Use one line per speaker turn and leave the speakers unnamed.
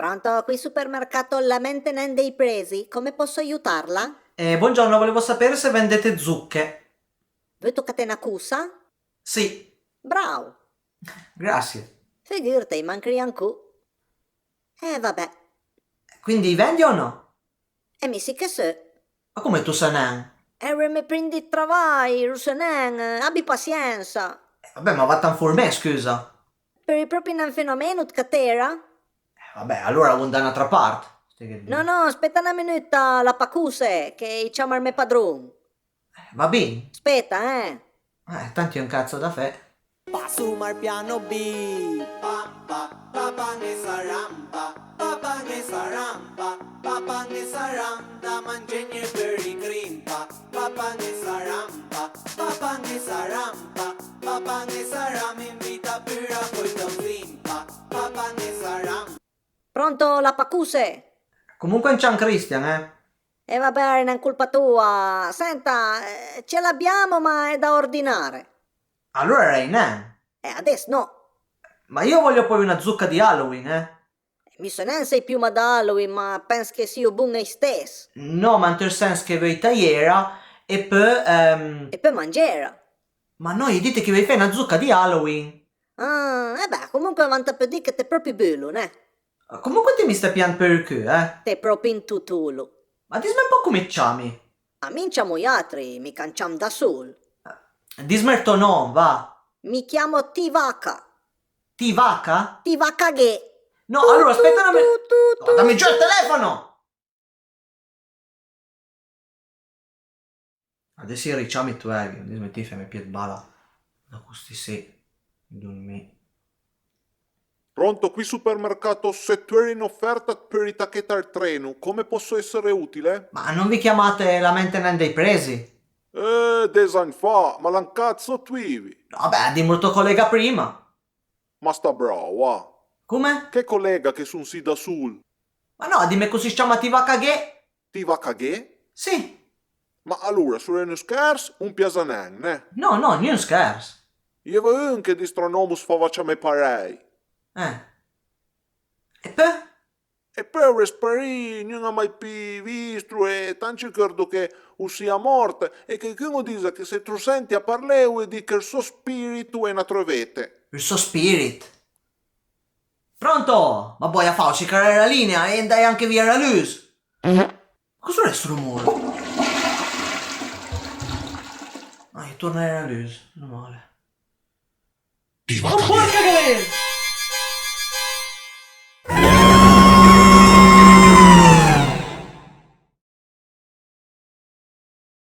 Pronto, qui supermercato La Maintenance dei Presi, come posso aiutarla?
Buongiorno, volevo sapere se vendete zucche.
Voi toccate una cussa?
Sì,
Bravo,
grazie.
figurati, mancri anche. Vabbè,
Quindi vendi o no?
e mi sì che se.
Ma come tu sai neanche?
Mi prendi il travai, Rusenen, abbi pazienza.
Vabbè, ma vattene fuori me, scusa.
Per il proprio un fenomeno, catera?
Vabbè, allora vuoi da un'altra parte. Stai che
No,
dire.
no, aspetta una minuta, la pacuse, che chiama il mio padrone.
Va bene.
Aspetta,
Tanto è un cazzo da fe.
Pasuma al piano B. Papa ne saramba, papa ne saramba, papa ne saranda, mangiare per i grimpa. Papa ne saramba, papa ne saramba, papa ne saramba, invita per a poi da grimpa. Papa ne saramba.
Pronto, la pacuse?
Comunque in Cian Christian, eh.
E vabbè, non è colpa tua. Senta, ce l'abbiamo, ma è da ordinare.
Allora era in.
Adesso no.
Ma io voglio poi una zucca di Halloween, eh.
Mi sa non sei più ad Halloween, ma penso che sia buono stesso.
No, ma nel senso che vuoi tagliera e poi...
E poi mangiare.
Ma no, gli dite che vuoi fare una zucca di Halloween.
E beh, comunque avanti per dire che te proprio bello, ne?
Comunque ti mi stai pian per il culo, eh.
Te proprio in tutolo.
Ma dimmi un po' come chiami.
A minciamo gli altri, mi canciamo da sol.
Dismerto no, va.
Mi chiamo Tivaka.
Ti vaca?
Tivaka Ghe.
No, allora aspetta una no, dammi giù il telefono! Adesso ricciami tu, dismetti di farmi pied bala. Da questi sì. Dormi.
Pronto, qui supermercato, se tu eri in offerta per i tacchetti al treno, come posso essere utile?
Ma non vi chiamate la maintenance dei presi?
Design fa, ma l'han cazzo tuivi.
Vabbè, dimmi il tuo collega prima.
Ma sta bravo, ah.
Come?
Che collega che son si da sul?
Ma no, dimmi così si chiama ti vaca che?
Ti va caghe?
Sì.
Ma allora, su uno scherzo, un piasanen, ne?
No, no, non scherzo.
Io avevo un che di stronomus favacciame parei.
E poi?
E poi respirì, non ha mai più visto e tanto ricordo che sia morta e che uno dice che se tu senti a parlare e di che il suo spirito è una trovete.
Il suo spirit. Pronto? Ma poi a fare cercare la linea e andai anche via la luce. Cos'è questo rumore? Io tornerei alla luce, non male. Oh porca che